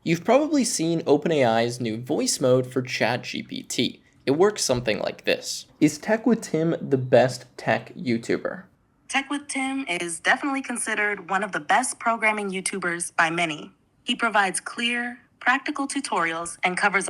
You've probably seen OpenAI's new voice mode for ChatGPT. It works something like this. Is Tech with Tim the best tech YouTuber? Tech with Tim is definitely considered one of the best programming YouTubers by many. He provides clear, practical tutorials and covers.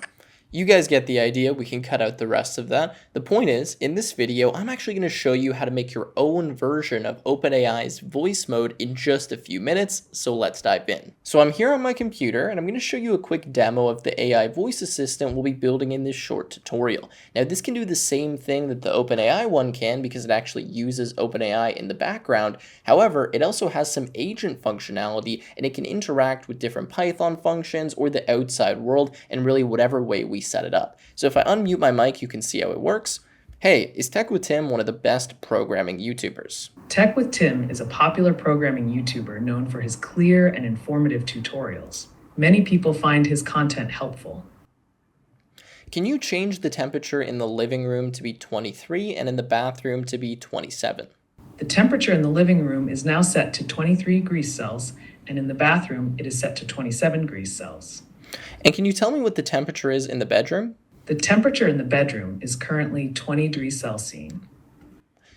You guys get the idea, we can cut out the rest of that. The point is, in this video, I'm actually going to show you how to make your own version of OpenAI's voice mode in just a few minutes, so let's dive in. So I'm here on my computer, and I'm going to show you a quick demo of the AI voice assistant we'll be building in this short tutorial. Now this can do the same thing that the OpenAI one can because it actually uses OpenAI in the background. However, it also has some agent functionality, and it can interact with different Python functions or the outside world in really whatever way we set it up. So if I unmute my mic, you can see how it works. Hey, is Tech with Tim one of the best programming YouTubers? Tech with Tim is a popular programming YouTuber known for his clear and informative tutorials. Many people find his content helpful. Can you change the temperature in the living room to be 23 and in the bathroom to be 27? The temperature in the living room is now set to 23 degrees Celsius, and in the bathroom it is set to 27 degrees Celsius. And can you tell me what the temperature is in the bedroom? The temperature in the bedroom is currently 20 degrees Celsius.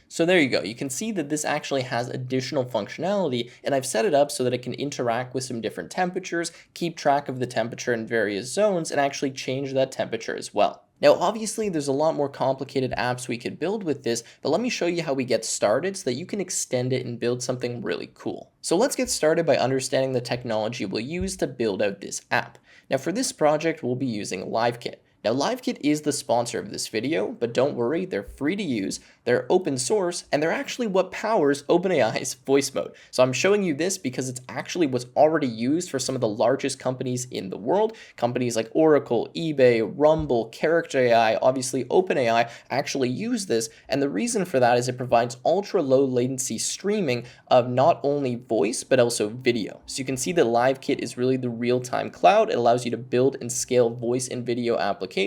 So there you go. You can see that this actually has additional functionality, and I've set it up so that it can interact with some different temperatures, keep track of the temperature in various zones, and actually change that temperature as well. Now, obviously, there's a lot more complicated apps we could build with this, but let me show you how we get started so that you can extend it and build something really cool. So let's get started by understanding the technology we'll use to build out this app. Now, for this project, we'll be using LiveKit. Now, LiveKit is the sponsor of this video, but don't worry, they're free to use, they're open source, and they're actually what powers OpenAI's voice mode. So I'm showing you this because it's actually what's already used for some of the largest companies in the world. Companies like Oracle, eBay, Rumble, Character AI, obviously OpenAI actually use this, and the reason for that is it provides ultra low latency streaming of not only voice, but also video. So you can see that LiveKit is really the real-time cloud. It allows you to build and scale voice and video applications.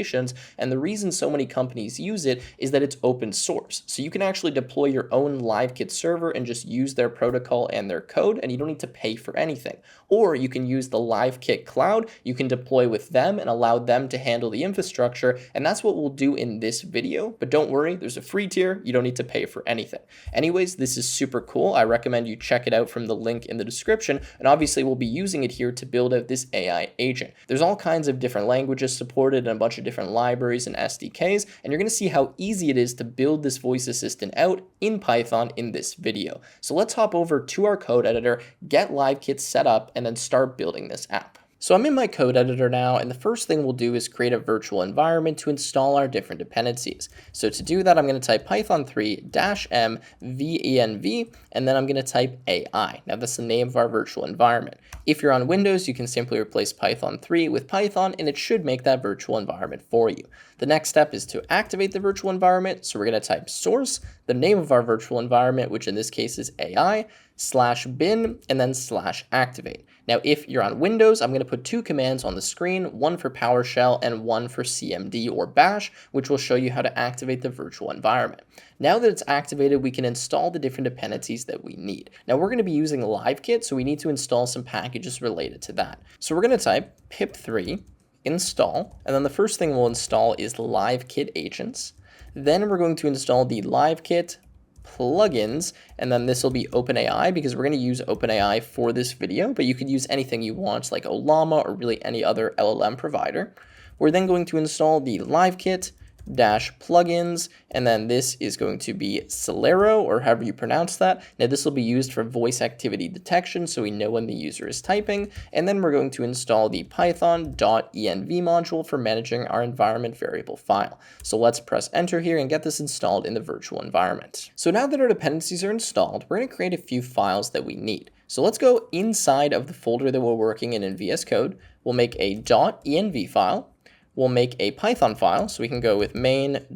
And the reason so many companies use it is that it's open source. So you can actually deploy your own LiveKit server and just use their protocol and their code, and you don't need to pay for anything. Or you can use the LiveKit cloud, you can deploy with them and allow them to handle the infrastructure, and that's what we'll do in this video. But don't worry, there's a free tier, you don't need to pay for anything. Anyways, this is super cool. I recommend you check it out from the link in the description, and obviously we'll be using it here to build out this AI agent. There's all kinds of different languages supported and a bunch of different libraries and SDKs, and you're going to see how easy it is to build this voice assistant out in Python in this video. So let's hop over to our code editor, get LiveKit set up, and then start building this app. So I'm in my code editor now, and the first thing we'll do is create a virtual environment to install our different dependencies. So to do that, I'm going to type python 3-m venv, and then I'm going to type AI. Now that's the name of our virtual environment. If you're on Windows, you can simply replace Python 3 with Python, and it should make that virtual environment for you. The next step is to activate the virtual environment. So we're going to type source, the name of our virtual environment, which in this case is AI, /bin, and then /activate. Now, if you're on Windows, I'm going to put two commands on the screen, one for PowerShell and one for CMD or Bash, which will show you how to activate the virtual environment. Now that it's activated, we can install the different dependencies that we need. Now, we're going to be using LiveKit, so we need to install some packages related to that. So we're going to type pip3 install, and then the first thing we'll install is LiveKit agents. Then we're going to install the LiveKit plugins, and then this will be OpenAI because we're going to use OpenAI for this video, but you could use anything you want like Ollama or really any other LLM provider. We're then going to install the LiveKit plugins, and then this is going to be Celero, or however you pronounce that. Now this will be used for voice activity detection, so we know when the user is typing, and then we're going to install the python.env module for managing our environment variable file. So let's press enter here and get this installed in the virtual environment. So now that our dependencies are installed, we're going to create a few files that we need. So let's go inside of the folder that we're working in VS Code. We'll make a .env file. We'll make a Python file, so we can go with main.py,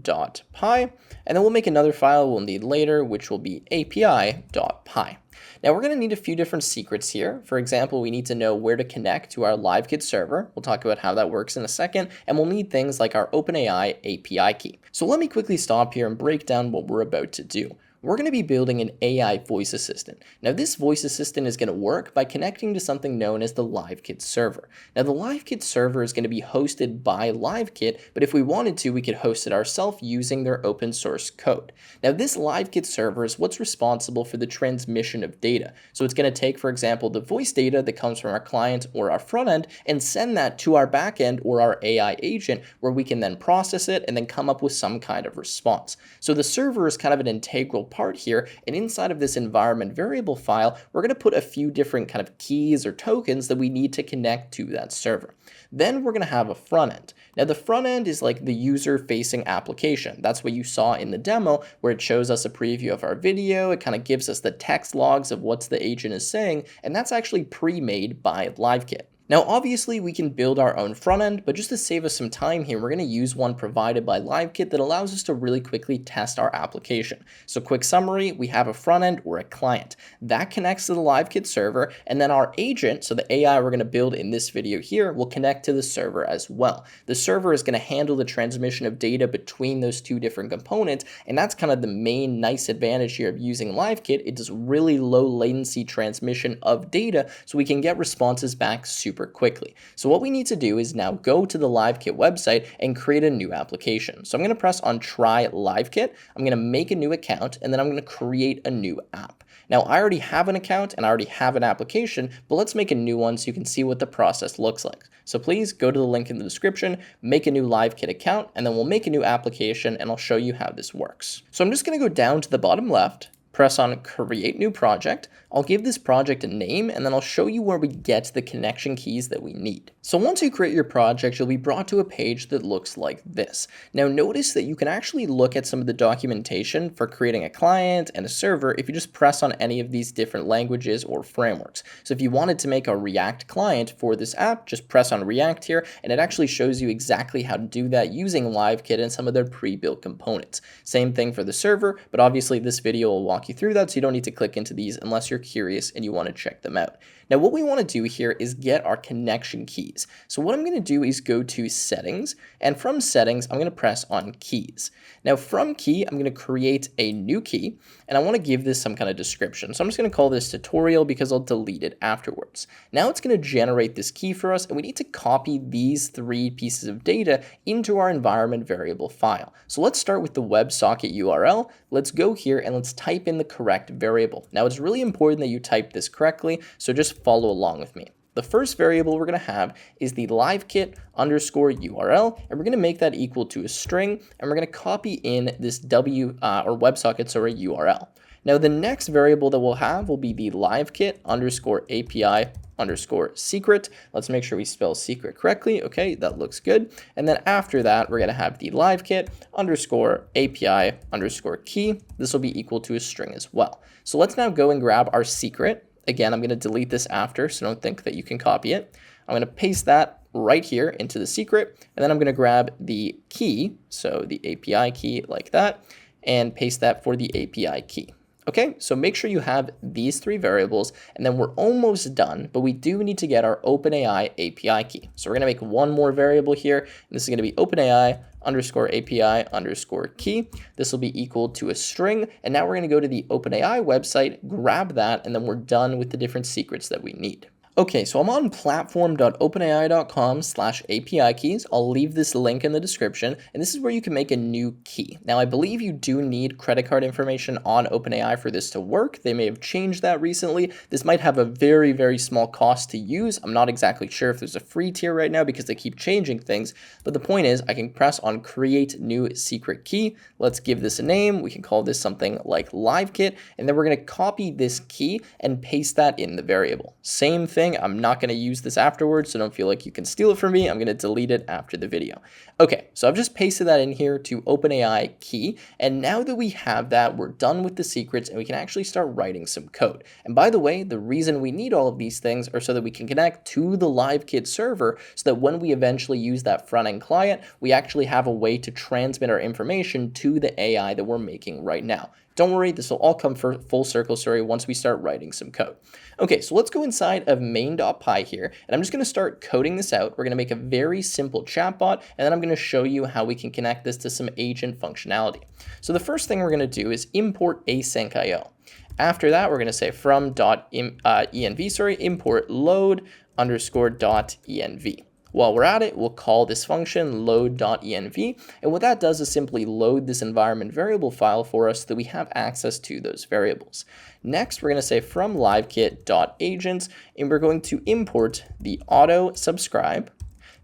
and then we'll make another file we'll need later, which will be api.py. Now we're going to need a few different secrets here. For example, we need to know where to connect to our LiveKit server. We'll talk about how that works in a second, and we'll need things like our OpenAI API key. So let me quickly stop here and break down what we're about to do. we're going to be building an AI voice assistant. Now, this voice assistant is going to work by connecting to something known as the LiveKit server. Now, the LiveKit server is going to be hosted by LiveKit, but if we wanted to, we could host it ourselves using their open source code. Now, this LiveKit server is what's responsible for the transmission of data. So it's going to take, for example, the voice data that comes from our client or our front end and send that to our backend or our AI agent, where we can then process it and then come up with some kind of response. So the server is kind of an integral part here, and inside of this environment variable file, we're going to put a few different kind of keys or tokens that we need to connect to that server. Then we're going to have a front end. Now, the front end is like the user-facing application. That's what you saw in the demo, where it shows us a preview of our video. It kind of gives us the text logs of what the agent is saying, and that's actually pre-made by LiveKit. Now, obviously, we can build our own front end, but just to save us some time here, we're going to use one provided by LiveKit that allows us to really quickly test our application. So quick summary, we have a front end or a client. That connects to the LiveKit server, and then our agent, so the AI we're going to build in this video here, will connect to the server as well. The server is going to handle the transmission of data between those two different components, and that's kind of the main nice advantage here of using LiveKit. It does really low latency transmission of data, so we can get responses back super quickly. So what we need to do is now go to the LiveKit website and create a new application. So I'm going to press on Try LiveKit. I'm going to make a new account, and then I'm going to create a new app. Now, I already have an account and I already have an application, but let's make a new one so you can see what the process looks like. So please go to the link in the description, make a new LiveKit account, and then we'll make a new application, and I'll show you how this works. So I'm just going to go down to the bottom left, press on Create New Project. I'll give this project a name, and then I'll show you where we get the connection keys that we need. So once you create your project, you'll be brought to a page that looks like this. Now notice that you can actually look at some of the documentation for creating a client and a server if you just press on any of these different languages or frameworks. So if you wanted to make a React client for this app, just press on React here, and it actually shows you exactly how to do that using LiveKit and some of their pre-built components. Same thing for the server, but obviously this video will walk you through that, so you don't need to click into these unless you're curious and you want to check them out. Now, what we want to do here is get our connection keys. So what I'm going to do is go to Settings, and from Settings, I'm going to press on Keys. Now, from Key, I'm going to create a new key, and I want to give this some kind of description. So I'm just going to call this Tutorial because I'll delete it afterwards. Now it's going to generate this key for us, and we need to copy these three pieces of data into our environment variable file. So let's start with the WebSocket URL. Let's go here and let's type in the correct variable. Now, it's really important that you type this correctly, so just follow along with me. The first variable we're going to have is the LiveKit underscore URL, and we're going to make that equal to a string, and we're going to copy in this WebSocket URL. Now, the next variable that we'll have will be the LiveKit underscore API underscore secret. Let's make sure we spell secret correctly. Okay, that looks good. And then after that, we're going to have the LiveKit underscore API underscore key. This will be equal to a string as well. So let's now go and grab our secret. Again, I'm going to delete this after, so don't think that you can copy it. I'm going to paste that right here into the secret, and then I'm going to grab the key, so the API key like that, and paste that for the API key. Okay, so make sure you have these three variables, and then we're almost done, but we do need to get our OpenAI API key. So we're going to make one more variable here, and this is going to be OpenAI underscore API underscore key. This will be equal to a string, and now we're going to go to the OpenAI website, grab that, and then we're done with the different secrets that we need. Okay, so I'm on platform.openai.com/API keys. I'll leave this link in the description, and this is where you can make a new key. Now, I believe you do need credit card information on OpenAI for this to work. They may have changed that recently. This might have a very, very small cost to use. I'm not exactly sure if there's a free tier right now because they keep changing things, but the point is I can press on Create New Secret Key. Let's give this a name. We can call this something like LiveKit, and then we're going to copy this key and paste that in the variable. Same thing. I'm not going to use this afterwards, so don't feel like you can steal it from me. I'm going to delete it after the video. Okay, so I've just pasted that in here to OpenAI key, and now that we have that, we're done with the secrets, and we can actually start writing some code. And by the way, the reason we need all of these things are so that we can connect to the LiveKit server, so that when we eventually use that front-end client, we actually have a way to transmit our information to the AI that we're making right now. Don't worry, this will all come for full circle story once we start writing some code. Okay, so let's go inside of main.py here, and I'm just gonna start coding this out. We're gonna make a very simple chatbot, and then I'm gonna show you how we can connect this to some agent functionality. So the first thing we're gonna do is import async IO. After that, we're gonna say from .env, import load underscore .env. While we're at it, we'll call this function load.env, and what that does is simply load this environment variable file for us so that we have access to those variables. Next, we're going to say from livekit.agents, and we're going to import the auto subscribe,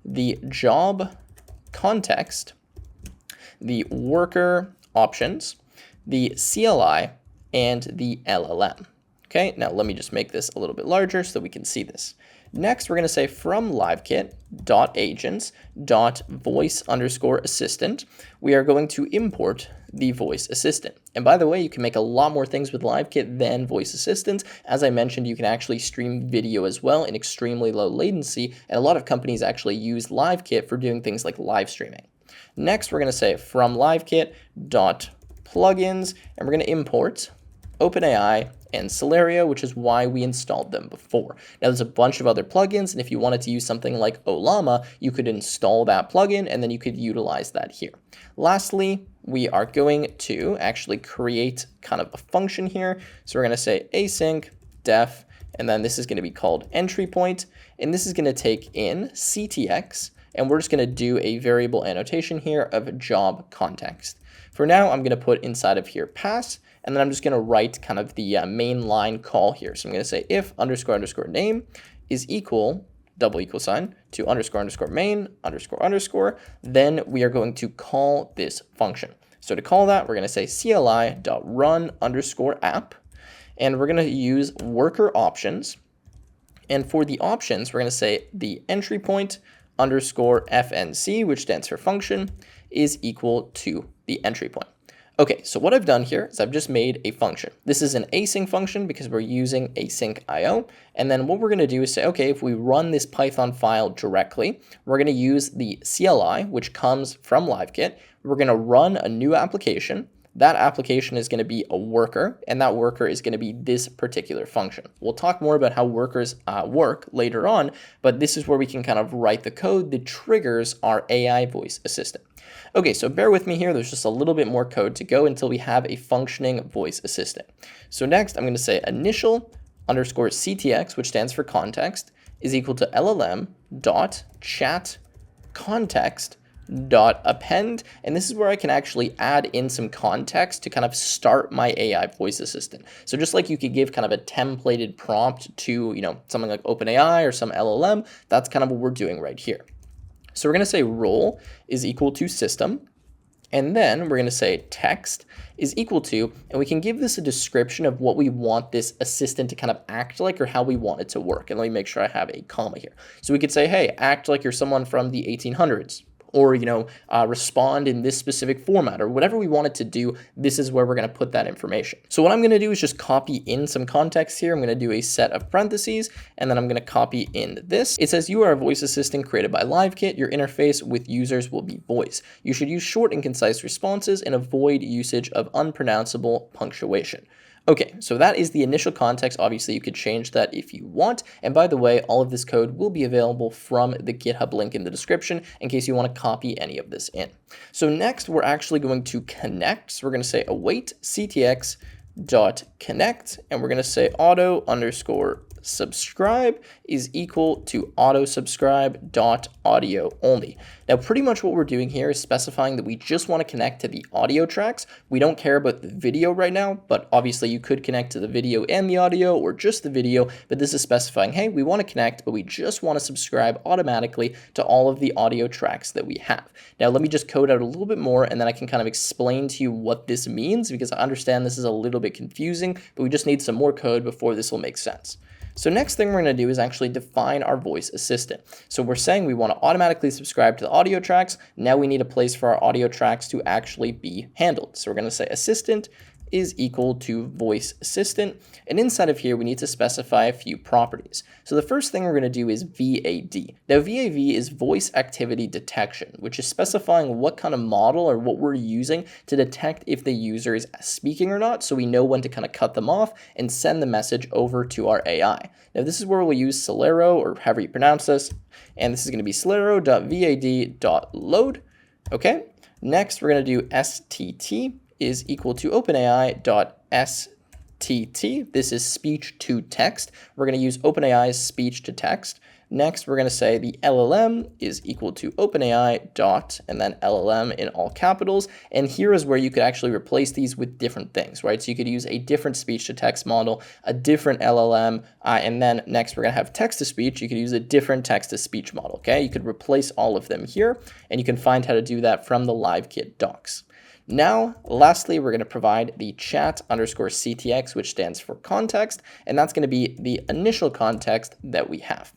the job context, the worker options, the CLI, and the LLM. Okay, now let me just make this a little bit larger so that we can see this. Next, we're going to say from livekit.agents.voice_assistant, we are going to import the voice assistant. And by the way, you can make a lot more things with LiveKit than voice assistant. As I mentioned, you can actually stream video as well in extremely low latency, and a lot of companies actually use LiveKit for doing things like live streaming. Next, we're going to say from livekit.plugins, and we're going to import OpenAI and Celerio, which is why we installed them before. Now there's a bunch of other plugins, and if you wanted to use something like Olama, you could install that plugin and then you could utilize that here. Lastly, we are going to actually create kind of a function here. So we're going to say async def, and then this is going to be called entry point, and this is going to take in CTX, and we're just going to do a variable annotation here of job context. For now, I'm going to put inside of here pass, and then I'm just going to write kind of the main line call here. So I'm going to say if underscore underscore name is equal, double equal sign, to underscore underscore main underscore underscore, then we are going to call this function. So to call that, we're going to say CLI.run underscore app, and we're going to use worker options. And for the options, we're going to say the entry point underscore FNC, which stands for function, is equal to the entry point. Okay, so what I've done here is I've just made a function. This is an async function because we're using async IO. And then what we're going to do is say, okay, if we run this Python file directly, we're going to use the CLI, which comes from LiveKit. We're going to run a new application. That application is going to be a worker, and that worker is going to be this particular function. We'll talk more about how workers work later on, but this is where we can kind of write the code that triggers our AI voice assistant. Okay, so bear with me here. There's just a little bit more code to go until we have a functioning voice assistant. So next, I'm going to say initial underscore CTX, which stands for context, is equal to LLM dot chat context dot append, and this is where I can actually add in some context to kind of start my AI voice assistant. So just like you could give kind of a templated prompt to, something like OpenAI or some LLM, that's kind of what we're doing right here. So we're going to say role is equal to system, and then we're going to say text is equal to, and we can give this a description of what we want this assistant to kind of act like or how we want it to work. And let me make sure I have a comma here. So we could say, hey, act like you're someone from the 1800s. Or, respond in this specific format, or whatever we want it to do. This is where we're going to put that information. So what I'm going to do is just copy in some context here. I'm going to do a set of parentheses, and then I'm going to copy in this. It says you are a voice assistant created by LiveKit. Your interface with users will be voice. You should use short and concise responses and avoid usage of unpronounceable punctuation. Okay, so that is the initial context. Obviously, you could change that if you want. And by the way, all of this code will be available from the GitHub link in the description in case you want to copy any of this in. So next, we're actually going to connect. So we're going to say await CTX dot connect, and we're going to say auto underscore subscribe is equal to auto subscribe dot audio only. Now, pretty much what we're doing here is specifying that we just want to connect to the audio tracks. We don't care about the video right now, but obviously you could connect to the video and the audio or just the video, but this is specifying, hey, we want to connect, but we just want to subscribe automatically to all of the audio tracks that we have. Now, let me just code out a little bit more, and then I can kind of explain to you what this means, because I understand this is a little bit confusing, but we just need some more code before this will make sense. So next thing we're going to do is actually define our voice assistant. So we're saying we want to automatically subscribe to the audio tracks. Now we need a place for our audio tracks to actually be handled. So we're going to say assistant is equal to voice assistant. And inside of here, we need to specify a few properties. So the first thing we're going to do is VAD. Now, VAD is voice activity detection, which is specifying what kind of model or what we're using to detect if the user is speaking or not, so we know when to kind of cut them off and send the message over to our AI. Now, this is where we'll use Celero, or however you pronounce this, and this is going to be celero.vad.load. Okay, next we're going to do STT is equal to OpenAI.STT. This is speech to text. We're going to use OpenAI's speech to text. Next, we're going to say the LLM is equal to OpenAI dot, and then LLM in all capitals. And here is where you could actually replace these with different things, right? So you could use a different speech to text model, a different LLM, and then next we're going to have text to speech. You could use a different text to speech model, okay? You could replace all of them here, and you can find how to do that from the LiveKit docs. Now, lastly, we're going to provide the chat_CTX, which stands for context, and that's going to be the initial context that we have.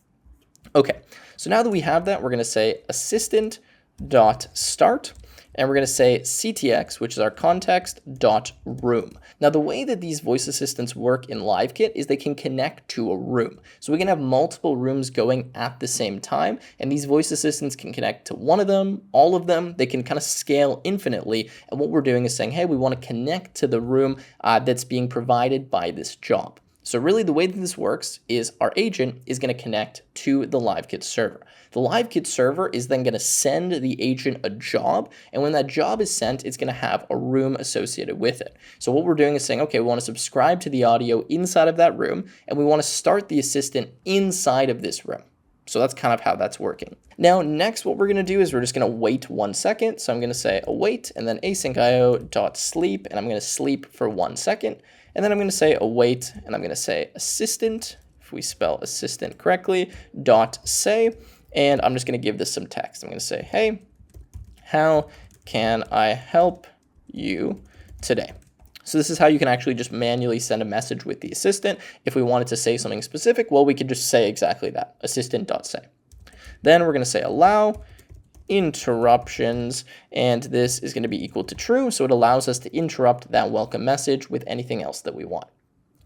Okay, so now that we have that, we're going to say assistant.start, and we're going to say CTX, which is our context.room. Now, the way that these voice assistants work in LiveKit is they can connect to a room. So we can have multiple rooms going at the same time, and these voice assistants can connect to one of them, all of them. They can kind of scale infinitely, and what we're doing is saying, hey, we want to connect to the room that's being provided by this job. So really the way that this works is our agent is going to connect to the LiveKit server. The LiveKit server is then going to send the agent a job, and when that job is sent, it's going to have a room associated with it. So what we're doing is saying, okay, we want to subscribe to the audio inside of that room, and we want to start the assistant inside of this room. So that's kind of how that's working. Now, next, what we're going to do is we're just going to wait 1 second. So I'm going to say await, and then asyncio.sleep, and I'm going to sleep for 1 second. And then I'm going to say await, and I'm going to say assistant, if we spell assistant correctly, .say, and I'm just going to give this some text. I'm going to say, hey, how can I help you today? So this is how you can actually just manually send a message with the assistant. If we wanted to say something specific, well, we could just say exactly that, assistant.say. Then we're going to say allow interruptions, and this is going to be equal to true, so it allows us to interrupt that welcome message with anything else that we want.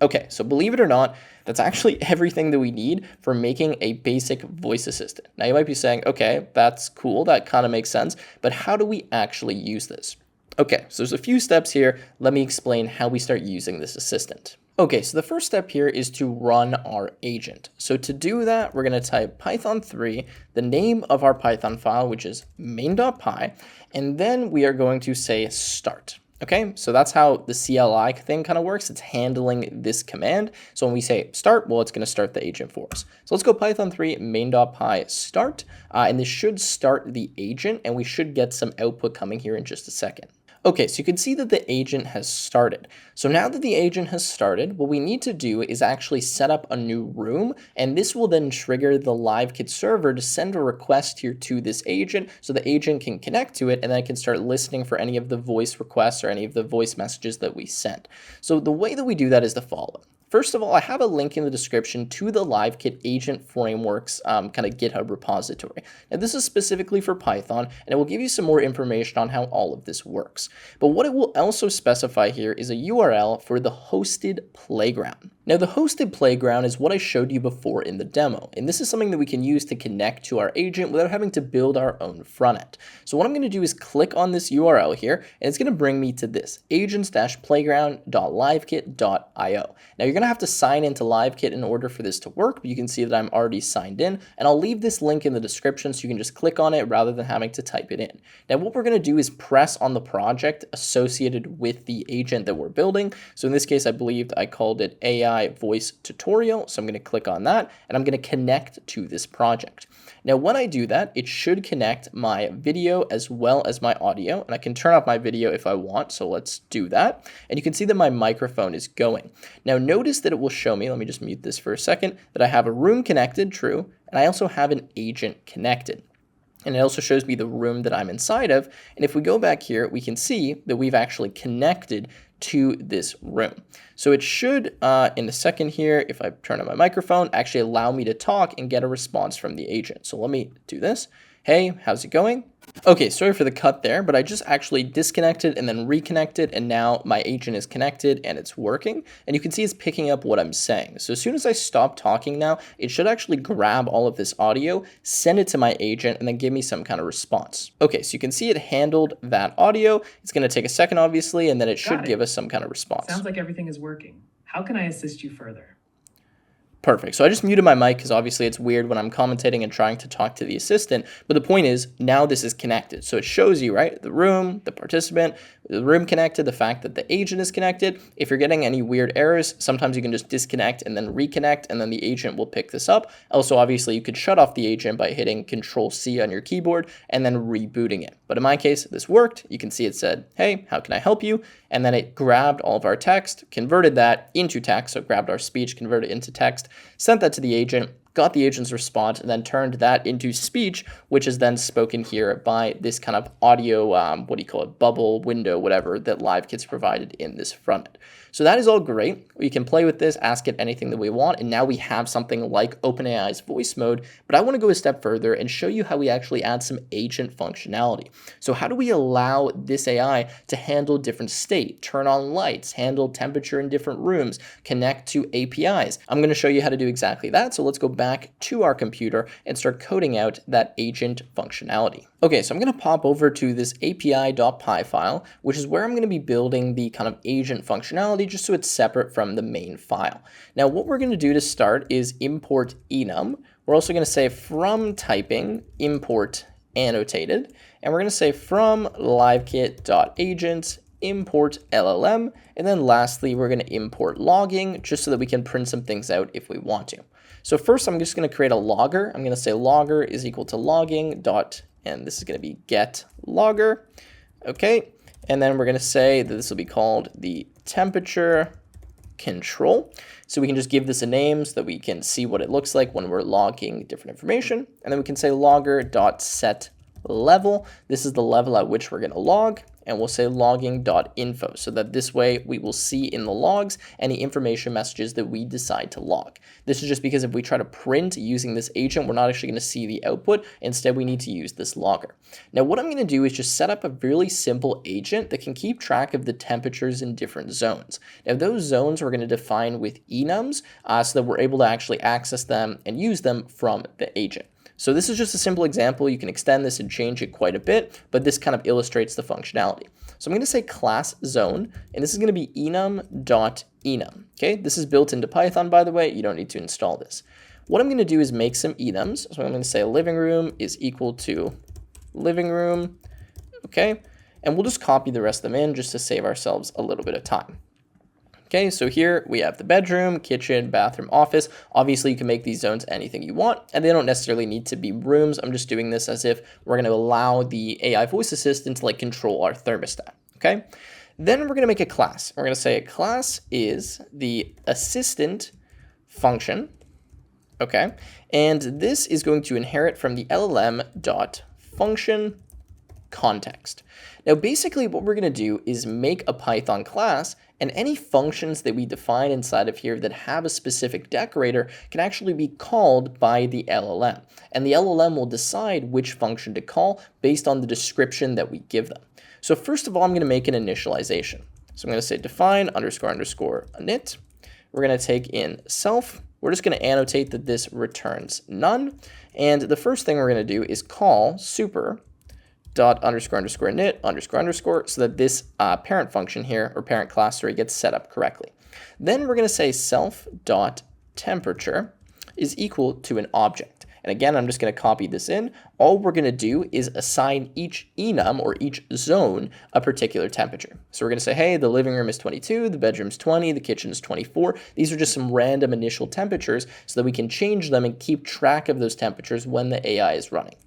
Okay, so believe it or not, that's actually everything that we need for making a basic voice assistant. Now you might be saying, okay, that's cool, that kind of makes sense, but how do we actually use this? Okay, so there's a few steps here. Let me explain how we start using this assistant. Okay, so the first step here is to run our agent. So to do that, we're going to type Python3, the name of our Python file, which is main.py, and then we are going to say start. Okay, so that's how the CLI thing kind of works. It's handling this command. So when we say start, well, it's going to start the agent for us. So let's go Python3 main.py start, and this should start the agent, and we should get some output coming here in just a second. Okay, so you can see that the agent has started. So now that the agent has started, what we need to do is actually set up a new room, and this will then trigger the LiveKit server to send a request here to this agent, so the agent can connect to it, and then it can start listening for any of the voice requests or any of the voice messages that we sent. So the way that we do that is the following. First of all, I have a link in the description to the LiveKit Agent Frameworks kind of GitHub repository. Now, this is specifically for Python, and it will give you some more information on how all of this works. But what it will also specify here is a URL for the hosted playground. Now, the hosted playground is what I showed you before in the demo, and this is something that we can use to connect to our agent without having to build our own front end. So what I'm going to do is click on this URL here, and it's going to bring me to this, agents-playground.livekit.io. Now, you're going to have to sign into LiveKit in order for this to work, but you can see that I'm already signed in, and I'll leave this link in the description so you can just click on it rather than having to type it in. Now, what we're going to do is press on the project associated with the agent that we're building. So in this case, I believed I called it AI voice tutorial. So I'm going to click on that, and I'm going to connect to this project. Now, when I do that, it should connect my video as well as my audio, and I can turn off my video if I want. So let's do that. And you can see that my microphone is going. Now, notice that it will show me, let me just mute this for a second, that I have a room connected, true, and I also have an agent connected. And it also shows me the room that I'm inside of. And if we go back here, we can see that we've actually connected to this room. So it should, in a second here, if I turn on my microphone, actually allow me to talk and get a response from the agent. So let me do this. Hey, how's it going? Okay, sorry for the cut there, but I just actually disconnected and then reconnected, and now my agent is connected and it's working. And you can see it's picking up what I'm saying. So as soon as I stop talking now, it should actually grab all of this audio, send it to my agent, and then give me some kind of response. Okay, so you can see it handled that audio. It's going to take a second, obviously, and then it should give us some kind of response. Sounds like everything is working. How can I assist you further? Perfect. So I just muted my mic because obviously it's weird when I'm commentating and trying to talk to the assistant. But the point is, now this is connected. So it shows you, right, the room, the participant, the room connected, the fact that the agent is connected. If you're getting any weird errors, sometimes you can just disconnect and then reconnect, and then the agent will pick this up. Also, obviously, you could shut off the agent by hitting Control-C on your keyboard and then rebooting it. But in my case, this worked. You can see it said, hey, how can I help you? And then it grabbed all of our text, converted that into text, so it grabbed our speech, converted it into text, sent that to the agent, got the agent's response, and then turned that into speech, which is then spoken here by this kind of audio, bubble window, whatever, that LiveKit's provided in this front end. So that is all great. We can play with this, ask it anything that we want, and now we have something like OpenAI's voice mode. But I want to go a step further and show you how we actually add some agent functionality. So how do we allow this AI to handle different state, turn on lights, handle temperature in different rooms, connect to APIs? I'm going to show you how to do exactly that. So let's go back to our computer and start coding out that agent functionality. Okay, so I'm going to pop over to this api.py file, which is where I'm going to be building the kind of agent functionality just so it's separate from the main file. Now, what we're going to do to start is import enum. We're also going to say from typing import annotated, and we're going to say from livekit.agent import LLM, and then lastly, we're going to import logging just so that we can print some things out if we want to. So first, I'm just going to create a logger. I'm going to say logger is equal to logging dot, and this is going to be get logger. Okay, and then we're going to say that this will be called the temperature control. So we can just give this a name so that we can see what it looks like when we're logging different information. And then we can say logger dot set level. This is the level at which we're going to log. And we'll say logging.info so that this way we will see in the logs any information messages that we decide to log. This is just because if we try to print using this agent, we're not actually going to see the output. Instead, we need to use this logger. Now, what I'm going to do is just set up a really simple agent that can keep track of the temperatures in different zones. Now, those zones we're going to define with enums so that we're able to actually access them and use them from the agent. So this is just a simple example. You can extend this and change it quite a bit, but this kind of illustrates the functionality. So I'm going to say class zone, and this is going to be enum.enum. Okay, this is built into Python, by the way. You don't need to install this. What I'm going to do is make some enums. So I'm going to say living room is equal to living room. Okay, and we'll just copy the rest of them in just to save ourselves a little bit of time. Okay, so here we have the bedroom, kitchen, bathroom, office. Obviously, you can make these zones anything you want, and they don't necessarily need to be rooms. I'm just doing this as if we're going to allow the AI voice assistant to like control our thermostat. Okay, then we're going to make a class. We're going to say a class is the assistant function. Okay, and this is going to inherit from the LLM.function context. Now, basically what we're going to do is make a Python class, and any functions that we define inside of here that have a specific decorator can actually be called by the LLM. And the LLM will decide which function to call based on the description that we give them. So first of all, I'm going to make an initialization. So I'm going to say define __ init. We're going to take in self. We're just going to annotate that this returns none. And the first thing we're going to do is call super dot __ init __ so that this parent function here, or parent class, gets set up correctly. Then we're going to say self dot temperature is equal to an object. And again, I'm just going to copy this in. All we're going to do is assign each enum, or each zone, a particular temperature. So we're going to say, hey, the living room is 22, the bedroom's 20, the kitchen is 24. These are just some random initial temperatures so that we can change them and keep track of those temperatures when the AI is running.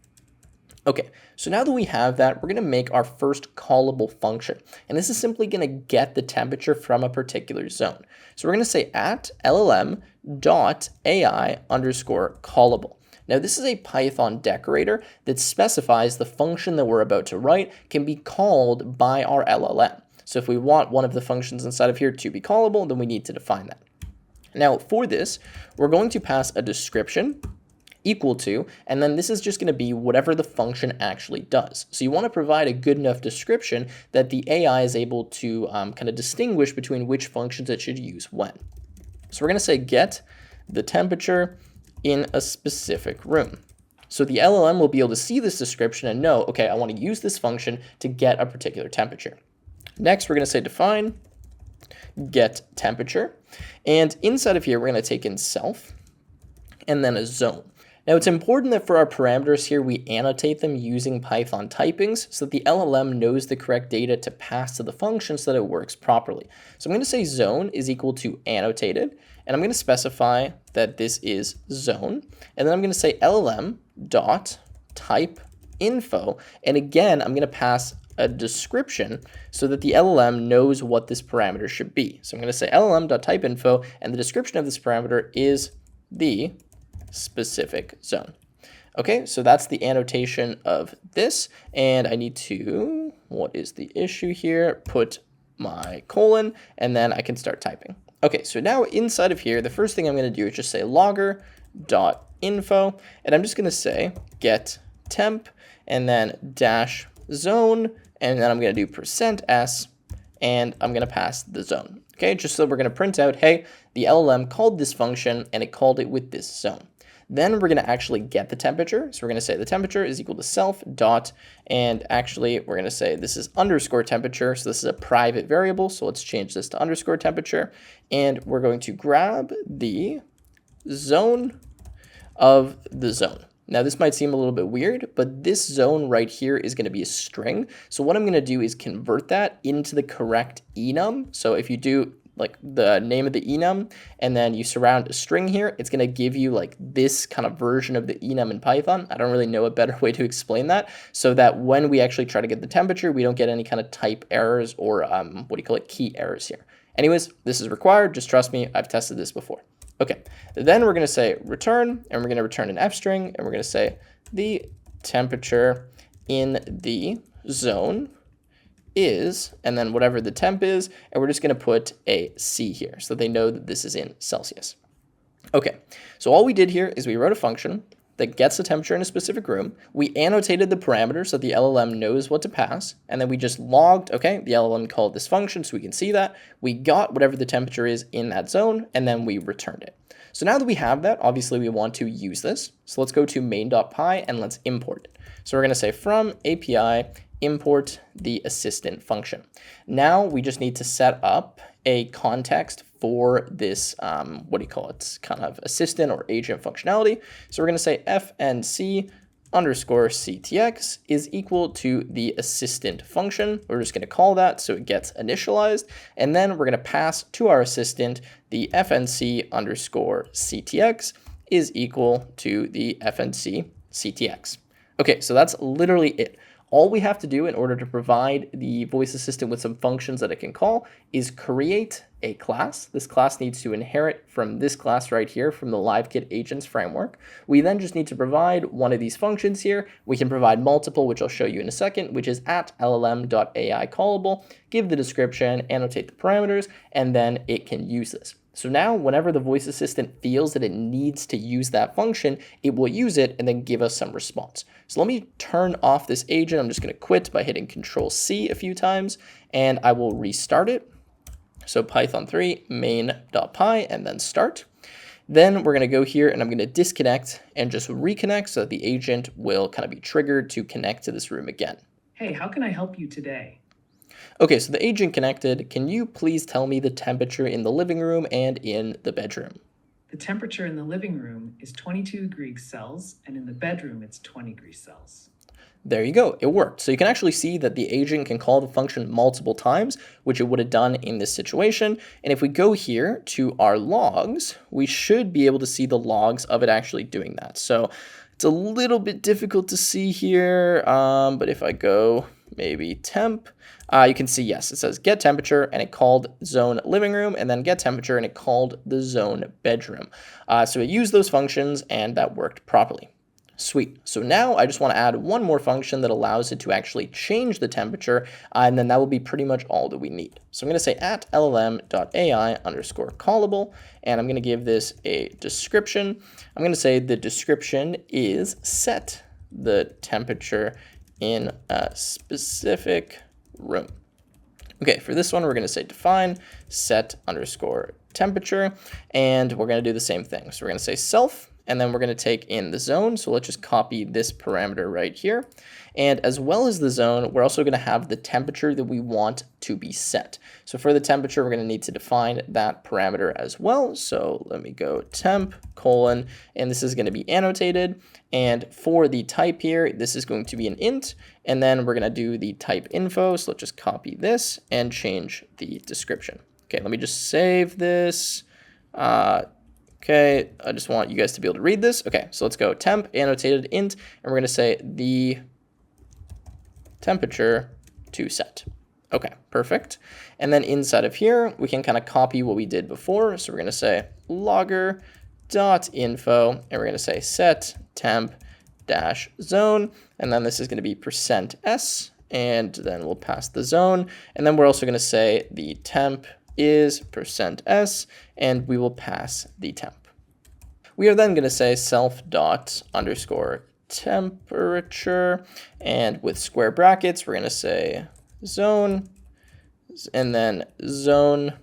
Okay, so now that we have that, we're going to make our first callable function. And this is simply going to get the temperature from a particular zone. So we're going to say at LLM.ai_callable. Now, this is a Python decorator that specifies the function that we're about to write can be called by our LLM. So if we want one of the functions inside of here to be callable, then we need to define that. Now, for this, we're going to pass a description, equal to, and then this is just going to be whatever the function actually does. So you want to provide a good enough description that the AI is able to kind of distinguish between which functions it should use when. So we're going to say get the temperature in a specific room. So the LLM will be able to see this description and know, okay, I want to use this function to get a particular temperature. Next, we're going to say define get temperature. And inside of here, we're going to take in self and then a zone. Now, it's important that for our parameters here, we annotate them using Python typings so that the LLM knows the correct data to pass to the function so that it works properly. So I'm going to say zone is equal to annotated, and I'm going to specify that this is zone. And then I'm going to say LLM dot type info. And again, I'm going to pass a description so that the LLM knows what this parameter should be. So I'm going to say LLM.typeInfo, and the description of this parameter is the specific zone. Okay, so that's the annotation of this, and I need to, what is the issue here? Put my colon, and then I can start typing. Okay, so now inside of here, the first thing I'm going to do is just say logger.info, and I'm just going to say get temp, and then dash zone, and then I'm going to do %s, and I'm going to pass the zone. Okay, just so we're going to print out, hey, the LLM called this function, and it called it with this zone. Then we're going to actually get the temperature. So we're going to say the temperature is equal to self dot, and actually we're going to say this is underscore temperature. So this is a private variable. So let's change this to underscore temperature. And we're going to grab the zone of the zone. Now this might seem a little bit weird, but this zone right here is going to be a string. So what I'm going to do is convert that into the correct enum. So if you do like the name of the enum, and then you surround a string here, it's going to give you like this kind of version of the enum in Python. I don't really know a better way to explain that, so that when we actually try to get the temperature, we don't get any kind of type errors or key errors here. Anyways, this is required. Just trust me, I've tested this before. Okay, then we're going to say return, and we're going to return an f string, and we're going to say the temperature in the zone is, and then whatever the temp is, and we're just going to put a C here so they know that this is in Celsius. Okay, so all we did here is we wrote a function that gets the temperature in a specific room. We annotated the parameters so the LLM knows what to pass, and then we just logged, okay, the LLM called this function so we can see that. We got whatever the temperature is in that zone, and then we returned it. So now that we have that, obviously we want to use this. So let's go to main.py and let's import it. So we're going to say from API import the assistant function. Now we just need to set up a context for this, kind of assistant or agent functionality. So we're going to say fnc underscore ctx is equal to the assistant function. We're just going to call that so it gets initialized. And then we're going to pass to our assistant the fnc underscore ctx is equal to the fnc ctx. Okay, so that's literally it. All we have to do in order to provide the voice assistant with some functions that it can call is create a class. This class needs to inherit from this class right here from the LiveKit agents framework. We then just need to provide one of these functions here. We can provide multiple, which I'll show you in a second, which is at llm.ai callable, give the description, annotate the parameters, and then it can use this. So now whenever the voice assistant feels that it needs to use that function, it will use it and then give us some response. So let me turn off this agent. I'm just going to quit by hitting Control-C a few times, and I will restart it. So Python 3 main.py and then start. Then we're going to go here and I'm going to disconnect and just reconnect so that the agent will kind of be triggered to connect to this room again. Hey, how can I help you today? Okay, so the agent connected. Can you please tell me the temperature in the living room and in the bedroom? The temperature in the living room is 22 degrees Celsius, and in the bedroom it's 20 degrees Celsius. There you go, it worked. So you can actually see that the agent can call the function multiple times, which it would have done in this situation. And if we go here to our logs, we should be able to see the logs of it actually doing that. So it's a little bit difficult to see here, but if I go maybe temp, you can see, yes, it says get temperature and it called zone living room, and then get temperature and it called the zone bedroom. So it used those functions and that worked properly. Sweet. So now I just want to add one more function that allows it to actually change the temperature, and then that will be pretty much all that we need. So I'm going to say at llm.ai_callable, and I'm going to give this a description. I'm going to say the description is set the temperature in a specific room. Okay, for this one, we're going to say define set_temperature, and we're going to do the same thing. So we're going to say self, and then we're going to take in the zone. So let's just copy this parameter right here. And as well as the zone, we're also going to have the temperature that we want to be set. So for the temperature, we're going to need to define that parameter as well. So let me go temp : and this is going to be annotated. And for the type here, this is going to be an int. And then we're going to do the type info. So let's just copy this and change the description. Okay, let me just save this. Okay, I just want you guys to be able to read this. Okay, so let's go temp annotated int, and we're going to say the temperature to set. Okay, perfect. And then inside of here, we can kind of copy what we did before. So we're going to say logger.info, and we're going to say set temp -zone, and then this is going to be %s, and then we'll pass the zone, and then we're also going to say the temp is %s, and we will pass the temp. We are then going to say self._temperature, and with square brackets, we're going to say zone, and then zone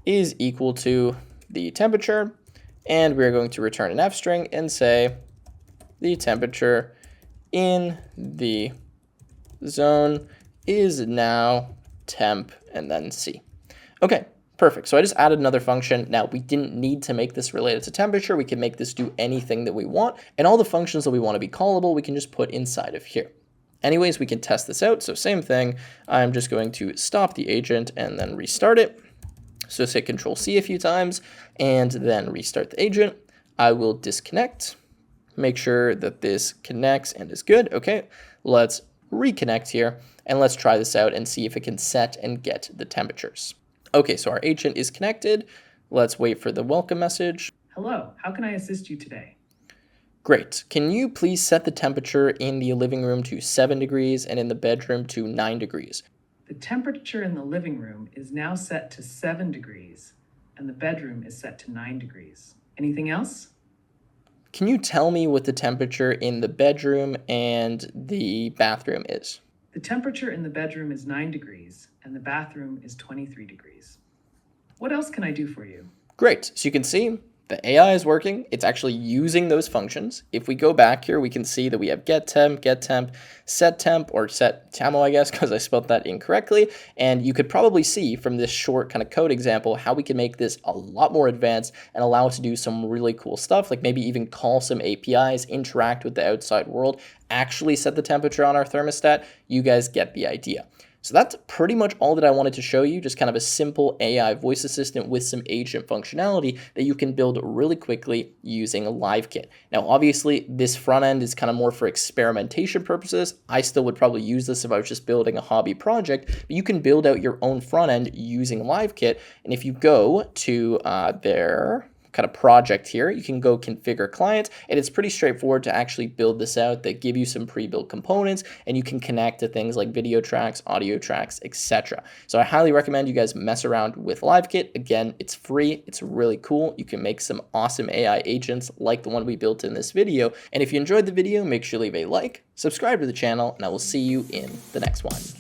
is equal to the temperature, and we're going to return an f string and say the temperature in the zone is now temp and then C. Okay, perfect. So I just added another function. Now we didn't need to make this related to temperature. We can make this do anything that we want, and all the functions that we want to be callable, we can just put inside of here. Anyways, we can test this out. So same thing. I'm just going to stop the agent and then restart it. So say Control C a few times and then restart the agent. I will disconnect. Make sure that this connects and is good. Okay, let's reconnect here and let's try this out and see if it can set and get the temperatures. Okay, so our agent is connected. Let's wait for the welcome message. Hello, how can I assist you today? Great. Can you please set the temperature in the living room to 7 degrees and in the bedroom to 9 degrees? The temperature in the living room is now set to 7 degrees, and the bedroom is set to 9 degrees. Anything else? Can you tell me what the temperature in the bedroom and the bathroom is? The temperature in the bedroom is 9 degrees, and the bathroom is 23 degrees. What else can I do for you? Great. So you can see the AI is working. It's actually using those functions. If we go back here, we can see that we have getTemp, setTemp, or setTamo, I guess, because I spelled that incorrectly. And you could probably see from this short kind of code example how we can make this a lot more advanced and allow us to do some really cool stuff, like maybe even call some APIs, interact with the outside world, actually set the temperature on our thermostat. You guys get the idea. So that's pretty much all that I wanted to show you, just kind of a simple AI voice assistant with some agent functionality that you can build really quickly using LiveKit. Now, obviously, this front end is kind of more for experimentation purposes. I still would probably use this if I was just building a hobby project, but you can build out your own front end using LiveKit. And if you go to their kind of project here, you can go configure client, and it's pretty straightforward to actually build this out. They give you some pre-built components, and you can connect to things like video tracks, audio tracks, etc. So I highly recommend you guys mess around with LiveKit. Again, it's free, it's really cool. You can make some awesome AI agents like the one we built in this video. And if you enjoyed the video, make sure to leave a like, subscribe to the channel, and I will see you in the next one.